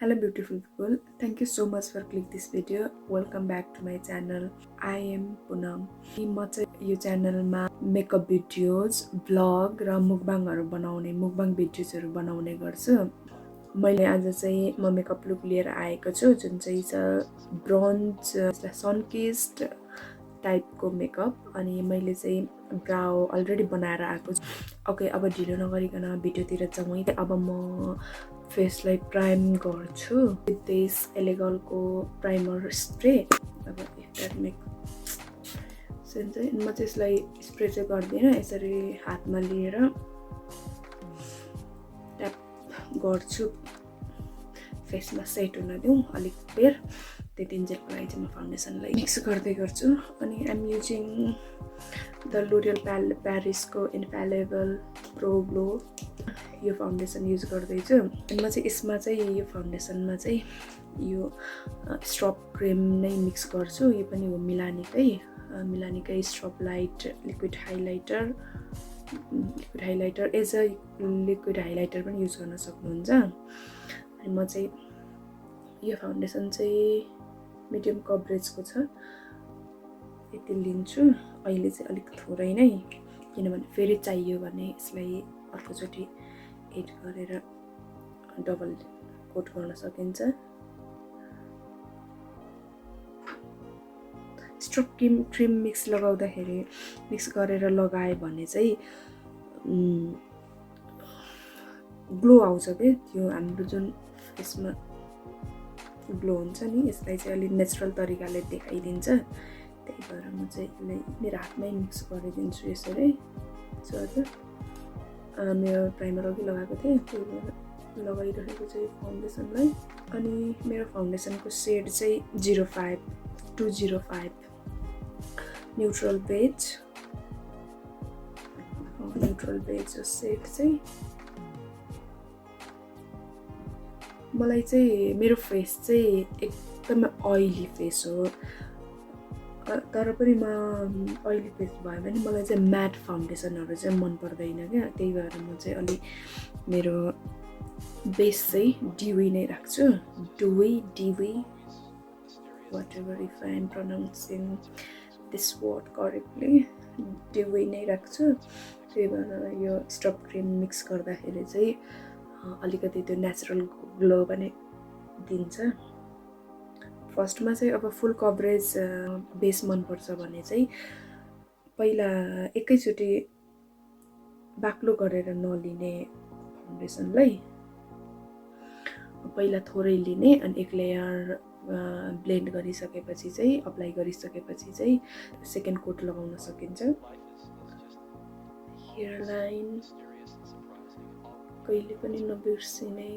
Hello beautiful people, thank you so much for click this video. Welcome back to my channel. I am Punam. म चाहिँ यो च्यानलमा makeup videos, blog र मुकबाङहरु बनाउने मुकबाङ भिडियोजहरु बनाउने गर्छु। मैले आज चाहिँ म मेकअप लुक लिएर आएको छु जुन चाहिँ छ ब्रोन्ज सनकिस्ड टाइपको मेकअप अनि मैले चाहिँ ब्राउ अलरेडी बनाएर आएको छु। ओके, अब ढिलो नगरिकन भिडियोतिर जाउँ है। अब म फेसलाई प्राइम गर्छु विथ दिस एलेगलको प्राइमर स्प्रे। अब इफ मेक सेन्स चाहिँ म चाहिँ यसलाई स्प्रे चाहिँ गर्दिनँ, यसरी हातमा लिएर ट्याप गर्छु फेसमा सेट हुन दिउँ अलिक बेर। त्यतिन्जेलको लागि चाहिँ म फाउन्डेसनलाई मिक्स गर्दै गर्छु अनि I am using the L'Oreal प्यारिसको इन्फेलेबल प्रो ग्लो यो फाउन्डेसन युज गर्दैछु। अनि म चाहिँ यसमा चाहिँ यो फाउन्डेसनमा चाहिँ यो स्ट्रप क्रिम नै मिक्स गर्छु। यो पनि हो मिलानीकै strobe light liquid highlighter as a liquid highlighter पनि युज गर्न सक्नुहुन्छ। अनि म चाहिँ यो फाउन्डेसन चाहिँ मिडियम कभरेजको छ, यति लिन्छु। अहिले चाहिँ अलिक थोरै नै, किनभने फेरि चाहियो भने यसलाई अर्कोचोटि एड गरेर डबल कोट गर्न सकिन्छ। स्ट्रप क्रिम मिक्स लगाउँदाखेरि मिक्स गरेर लगाए भने चाहिँ ग्लो आउँछ के, त्यो हाम्रो जुन फेसमा ग्लो हुन्छ नि, यसलाई चाहिँ अलि नेचुरल तरिकाले देखाइदिन्छ। त्यही भएर म चाहिँ यसलाई मेरो हातमै मिक्स गरिदिन्छु यसरी। सो हजुर मेरो प्राइमर अघि लगाएको थिएँ, त्यही भएर लगाइरहेको चाहिँ फाउन्डेसनलाई। अनि मेरो फाउन्डेसनको सेड चाहिँ 205 न्युट्रल बेज सेड चाहिँ मलाई चाहिँ मेरो फेस चाहिँ एकदमै ऑयली फेस हो, तर पनि म ऑयली फेस भयो भने मलाई चाहिँ म्याट फाउन्डेसनहरु चाहिँ मन पर्दैन क्या। त्यही भएर म चाहिँ अलि मेरो बेस चाहिँ ड्युई नै राख्छु। Dewy whatever if I am pronouncing this word correctly, dewy नै राख्छु। त्यही भएर यो स्ट्रप क्रिम मिक्स गर्दाखेरि चाहिँ अलिकति त्यो नेचुरल ग्लो पनि दिन्छ। फर्स्टमा चाहिँ अब फुल कभरेज बेस मन पर्छ भने चाहिँ पहिला एकैचोटि बाक्लो गरेर नलिने फाउन्डेसनलाई पहिला थोरै लिने अनि एक लेयर ब्लेन्ड गरिसकेपछि चाहिँ अप्लाई गरिसकेपछि चाहिँ सेकेन्ड कोट लगाउन सकिन्छ। हेयर लाइन कहिले पनि नबिर्सिने।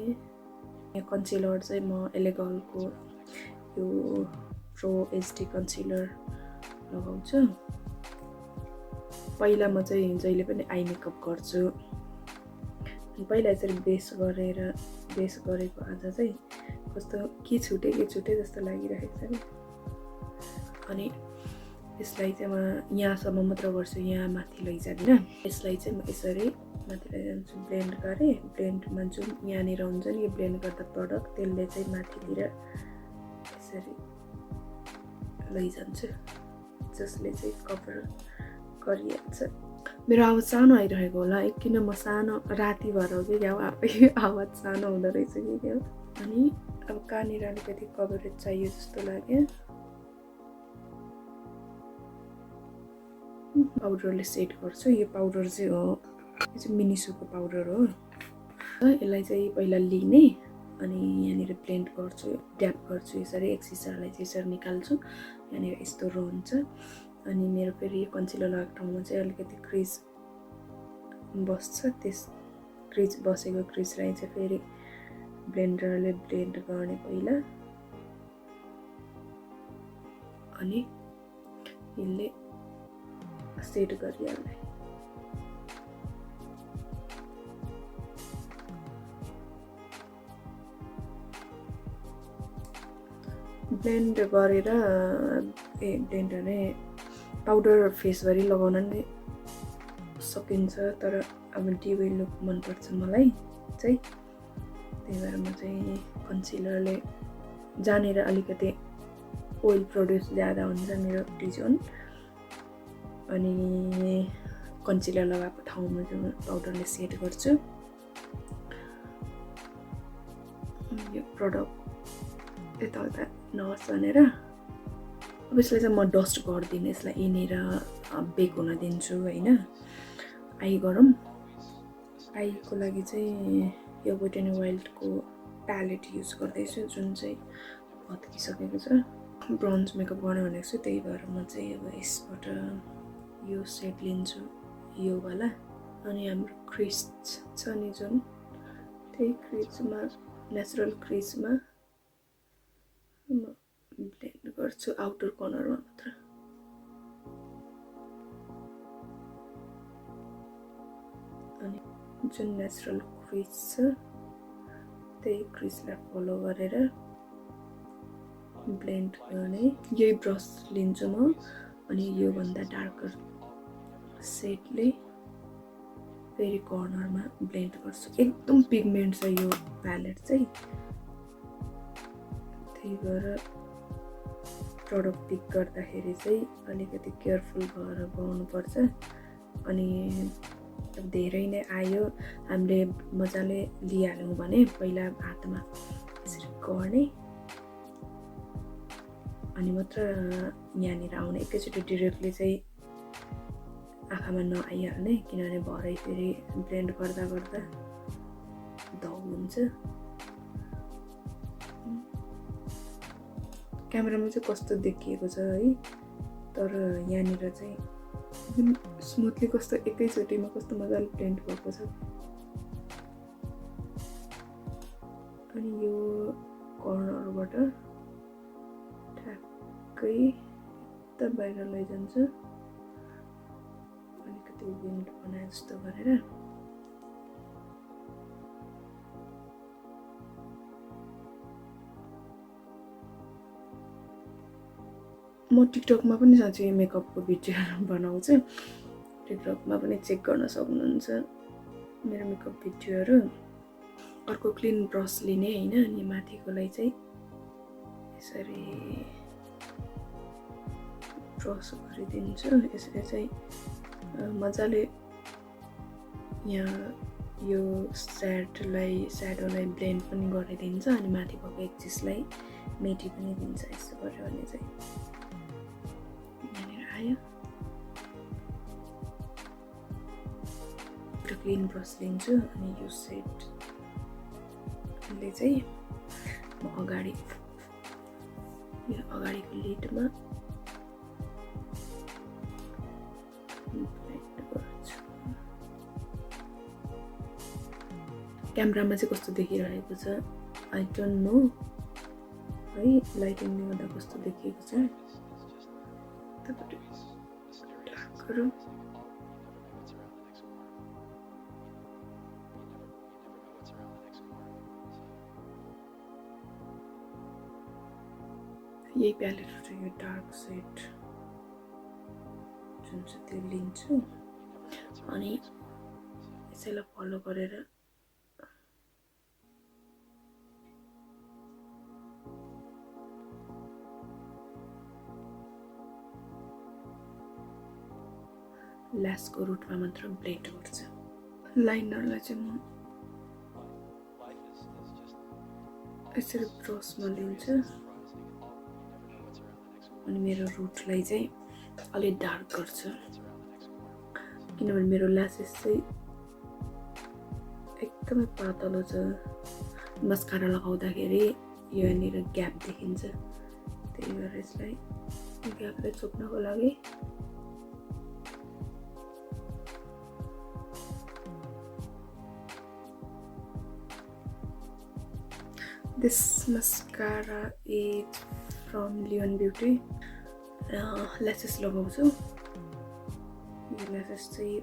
कन्सिलर चाहिँ म एलेगलको यो प्रो एचडी कन्सिलर लगाउँछु। पहिला म चाहिँ जहिले पनि आई मेकअप गर्छु, पहिला यसरी बेस गरेको आज चाहिँ कस्तो के छुटे जस्तो लागिरहेको छ नि। अनि यसलाई चाहिँ म यहाँसम्म मात्र गर्छु, यहाँ माथि लैजादिनँ। यसलाई चाहिँ म यसरी माथि लैजान्छु, ब्लेन्डमा जुन यहाँनिर हुन्छ नि यो ब्लेन्ड गर्दा प्रडक्ट, त्यसले चाहिँ माथितिर यसरी लैजान्छु, जसले चाहिँ कभर गरिहाल्छ। मेरो आवाज सानो आइरहेको होला है, किन म सानो राति भएर हो कि आवाज सानो हुँदो रहेछ कि क्या। अनि अब कहाँनिर अलिकति कभरेज चाहियो जस्तो लाग्यो, पाउडरले सेट गर्छु। यो पाउडर चाहिँ हो, यो चाहिँ मिनिसोको पाउडर हो। यसलाई चाहिँ पहिला लिने अनि यहाँनिर ब्लेन्ड गर्छु, ट्याप गर्छु यसरी, एक सिसालाई चाहिँ यसरी निकाल्छु, यहाँनिर यस्तो रहन्छ। अनि मेरो फेरि कन्सिलर लगाएको ठाउँमा चाहिँ अलिकति क्रिज बस्छ, त्यस क्रिज बसेको क्रिजलाई चाहिँ फेरि ब्लेन्डरले ब्लेन्ड गर्ने पहिला, अनि यसले सेट गरिहाल्ने। ब्लेन्ड गरेर ब्लेन्ड भने पाउडर फेसभरि लगाउन नै सकिन्छ, तर अब ड्युई लुक मनपर्छ मलाई चाहिँ। त्यही भएर म चाहिँ कन्सिलरले जानेर अलिकति ओइल प्रड्युस ज्यादा हुन्छ मेरो टिजोन, अनि कन्सिलर लगाएको ठाउँमा चाहिँ म पाउडरले सेट गर्छु। यो प्रडक्ट यताउता नहोस् भनेर अब यसलाई चाहिँ म डस्ट गर्दिनँ, यसलाई यहीँनिर बेक हुन दिन्छु होइन। आई गरौँ, आईको लागि चाहिँ यो वेट एन्ड वाइल्डको प्यालेट युज गर्दैछु जुन चाहिँ भत्किसकेको छ। ब्रोन्ज मेकअप गर्ने भनेको छु, त्यही भएर म चाहिँ अब यसबाट यो सेट लिन्छु, यो वाला। अनि हाम्रो क्रिज छ नि जुन, त्यही क्रिजमा नेचुरल क्रिजमा म ब्लेन्ड गर्छु आउटर कर्नरमा मात्र। अनि जुन नेचुरल क्रिज छ त्यही क्रिजलाई फलो गरेर ब्लेन्ड गर्ने। यही ब्रस लिन्छु म, अनि योभन्दा डार्कर सेडले फेरि कर्नरमा ब्लेन्ड गर्छु। एकदम पिगमेन्ट छ यो प्यालेट चाहिँ, त्यही भएर प्रडक्ट पिक गर्दाखेरि चाहिँ अलिकति केयरफुल भएर गर्नुपर्छ। अनि धेरै नै आयो हामीले मजाले लिइहाल्यौँ भने पहिला हातमा यसरी गर्ने अनि मात्र यहाँनिर आउने, एकैचोटि डिरेक्टली चाहिँ आँखामा नआइहाल्ने, किनभने भरै फेरि ब्लेन्ड गर्दा गर्दा धौ हुन्छ। क्यामेरामा चाहिँ कस्तो देखिएको छ है, तर यहाँनिर चाहिँ स्मुथली कस्तो एकैचोटिमा कस्तो मजाले ब्लेन्ड भएको छ। अनि यो कर्नरबाट ठ्याक्कै त बाहिर लैजान्छ, अलिकति विन्ड बनाए जस्तो गरेर। म टिकटकमा पनि साँच्चै मेकअपको भिडियो बनाउँछु, टिकटकमा पनि चेक गर्न सक्नुहुन्छ मेरो मेकअप भिडियोहरू। अर्को क्लिन ब्रस लिने होइन, अनि माथिकोलाई चाहिँ यसरी ब्रस गरिदिन्छु। यसरी चाहिँ मजाले यहाँ यो स्याडोलाई ब्लेन्ड पनि गरिदिन्छ, अनि माथि भएको एक्सिसलाई मेटी पनि दिन्छ। यस्तो गर्यो भने चाहिँ यहाँनिर आयो। एउटा क्लिन ब्रस लिन्छु, अनि यो सेटले चाहिँ म यो अगाडिको लिडमा ब्लेन्ड गर्छु। क्यामेरामा चाहिँ कस्तो देखिरहेको छ आई डोन्ट नो है, लाइटिङले गर्दा कस्तो देखिएको छ। यही प्यालेटबाट यो डार्क सेड जुन चाहिँ त्यो लिन्छु, अनि यसैलाई फलो गरेर ल्यासको रुटमा मात्र ब्लेन्ड गर्छ। लाइनरलाई चाहिँ म यसरी ब्रसमा लिन्छु, अनि मेरो रुटलाई चाहिँ अलिक डार्क गर्छु, किनभने मेरो ल्यासेस चाहिँ एकदमै पातलो छ। मस्कारा लगाउँदाखेरि यहाँनिर ग्याप देखिन्छ, त्यही भएर यसलाई ग्यापलाई छोप्नको लागि this mascara is from Leon Beauty. Lashes लगाउँछु। यो ल्यासेस चाहिँ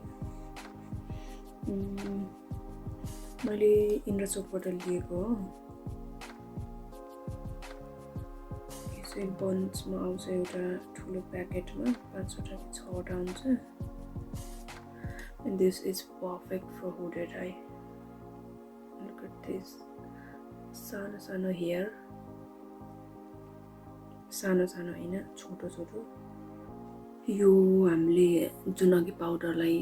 मैले इन्द्रचोकबाट लिएको हो। यो चाहिँ बन्चमा आउँछ, एउटा ठुलो प्याकेटमा 5वटा कि 6वटा हुन्छ। And this is perfect for hooded eye. Look at this. सानो सानो हेयर, सानो सानो हैन, छोटो छोटो। यो हामीले जुन अघि पाउडरलाई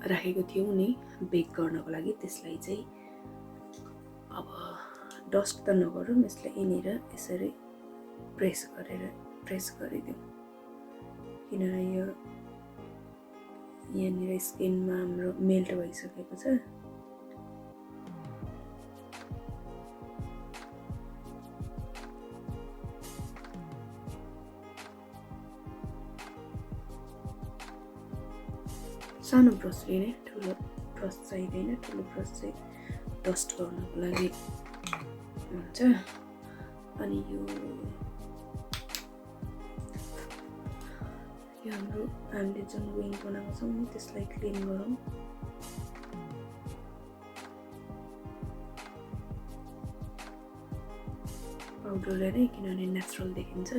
राखेको थियौँ नि बेक गर्नको लागि, त्यसलाई चाहिँ अब डस्ट त नगरौँ, यसलाई यहीँनिर यसरी प्रेस गरिदिउँ, किनभने यो यहाँनिर स्किनमा हाम्रो मेल्ट भइसकेको छ। सानो ब्रस लिने, ठुलो ब्रस चाहिँदैन, ठुलो ब्रस चाहिँ डस्ट गर्नको लागि हुन्छ। अनि यो हाम्रो हामीले जुन विङ बनाएको छौँ नि त्यसलाई क्लिन गरौँ। पाउडरले नै, किनभने नेचुरल देखिन्छ।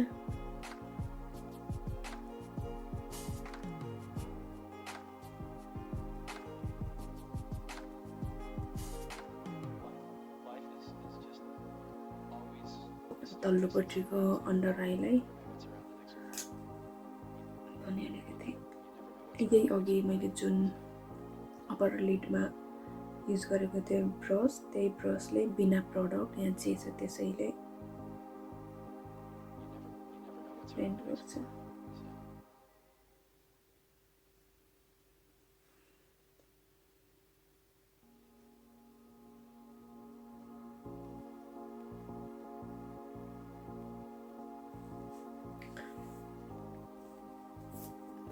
तल्लोपट्टिको अन्डर आईलाई अनि अलिकति यही अघि मैले जुन अप्पर लिडमा युज गरेको थिएँ ब्रस, त्यही ब्रसले बिना प्रडक्ट यहाँ जे छ त्यसैले ब्लेन्ड गर्छ।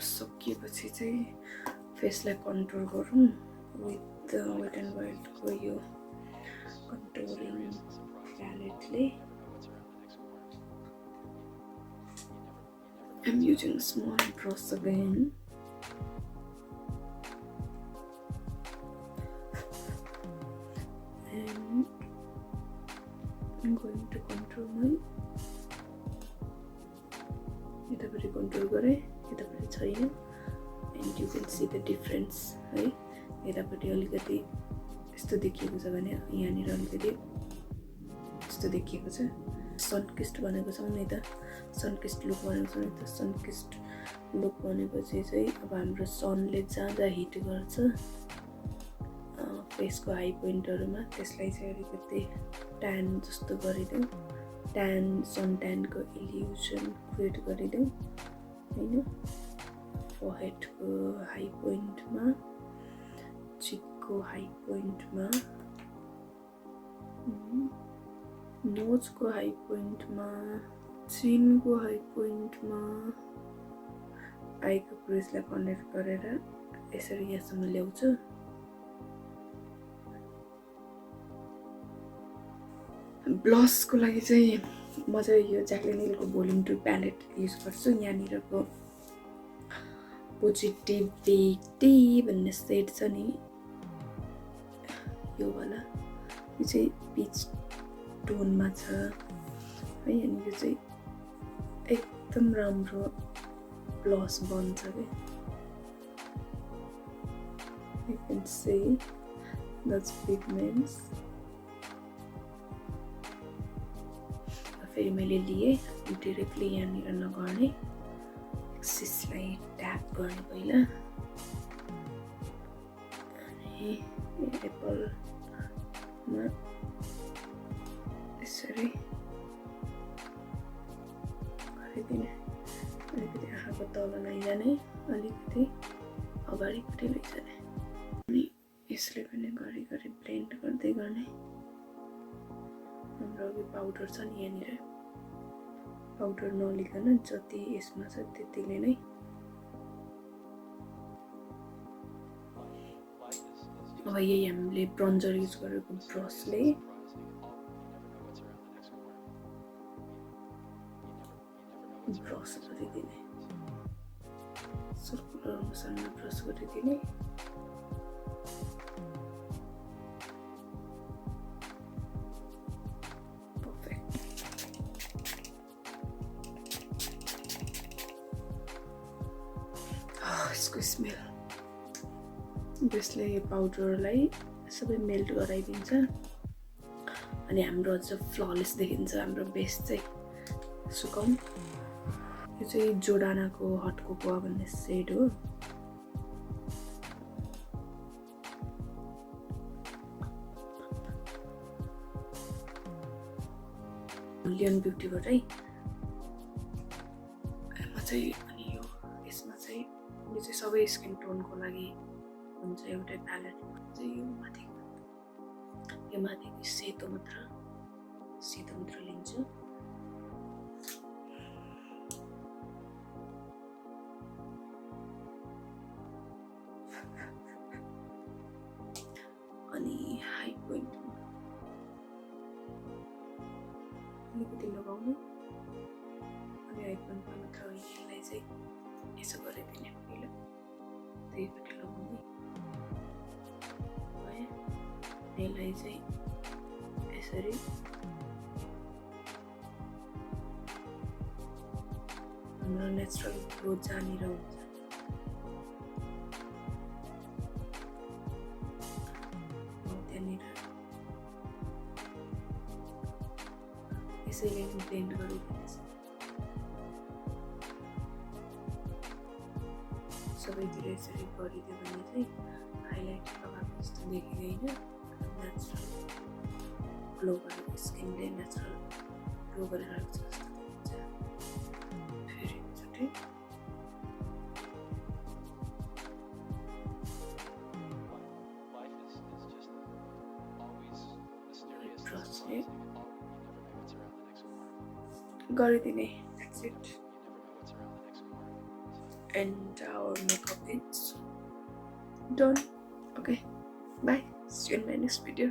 सकिएपछि चाहिँ फेसलाई कन्टुर गरौँ विथ वेट एन्ड वाइल्डको यो कन्टुरिङ प्यालेटले। I'm using a small brush again. And I'm going to contour my यतापट्टि कन्टुर गरेँ, यतापट्टि छैन। And you can see the difference है। यतापट्टि अलिकति यस्तो देखिएको छ भने यहाँनिर अलिकति यस्तो देखिएको छ। सनकिस्ट भनेको छौँ नि त, सनकिस्ट लुक भनेको छौँ नि त। सनकिस्ट लुक भनेपछि चाहिँ अब हाम्रो सनले ज्यादा हिट गर्छ फेसको हाई पोइन्टहरूमा, त्यसलाई चाहिँ अलिकति ट्यान जस्तो गरिदेऊ, ट्यान सन ट्यानको इल्युसन क्रिएट गरिदेऊ हैन। फोरहेडको हाई पोइन्टमा, चिकको हाई पोइन्टमा, नोजको हाई पोइन्टमा, चिनको हाई पोइन्टमा, आईको क्रिजलाई कनेक्ट गरेर यसरी यहाँसम्म ल्याउँछु। ब्लसको लागि चाहिँ म चाहिँ यो ज्याक्लिन हिलको भोल्युम 2 प्यालेट युज गर्छु। यहाँनिरको पोजिटिभ बेटी भन्ने सेड छ नि, यो वाला, यो चाहिँ पिच टोनमा छ है। अनि यो चाहिँ एकदम राम्रो ब्लस बन्छ के। You can see those pigments. फेरि मैले लिए डिरेक्टली यहाँनिर नगर्ने, एक्सिसलाई ट्याप गर्ने पहिला, अनि एप्पलमा यसरी गरिदिने। अलिकति आँखाको तल नैजाने, अलिकति अगाडिपट्टि लैजाने, अनि यसले पनि गरी गरी ब्लेन्ड गर्दै गर्ने। हाम्रो अघि पाउडर छ नि यहाँनिर, पाउडर नलिकन जति यसमा छ त्यतिले नै। अब यही हामीले ब्रन्जर युज गरेको ब्रसले ब्रस गरिदिने, सर्कुलर अनुसारमा ब्रस गरिदिने। यसको स्मेल, यसले पाउडरलाई सबै मेल्ट गराइदिन्छ। अनि अनि हाम्रो अझ फ्ललेस देखिन्छ हाम्रो बेस चाहिँ। सुकाउँ। यो चाहिँ जोडानाको हट कोकोआ भन्ने सेड हो। लियन ब्युटीबाटै म चाहिँ अनि यो यसमा चाहिँ यो चाहिँ सबै स्किन टोनको लागि हुन्छ एउटै प्यालेट चाहिँ यो माथिको सेतो मात्र लिन्छु। अनि हाई पोइन्ट अलिकति लगाउनु अनि हाई पोइन्टमा मात्र यसलाई चाहिँ यसो गरिदिने पहिला त्यहीपट्टि लगाउने भयो। यसलाई चाहिँ यसरी हाम्रो नेचुरल ग्लो जहाँनिर हुन्छ त्यहाँनिर यसैले ब्लेन्ड गरिदिनेछ। सबैतिर यसरी गरिदियो भने चाहिँ हाइलाइट लगाएको जस्तो देखिँदैन। नेचुरल ग्लो गरेको स्किनले नेचुरल ग्लो गरेर आएको छ जस्तो देखिन्छ। फेरि एकचोटि ब्रसले गरिदिने। That's it. And our makeup is done. Okay, bye. See you in my next video.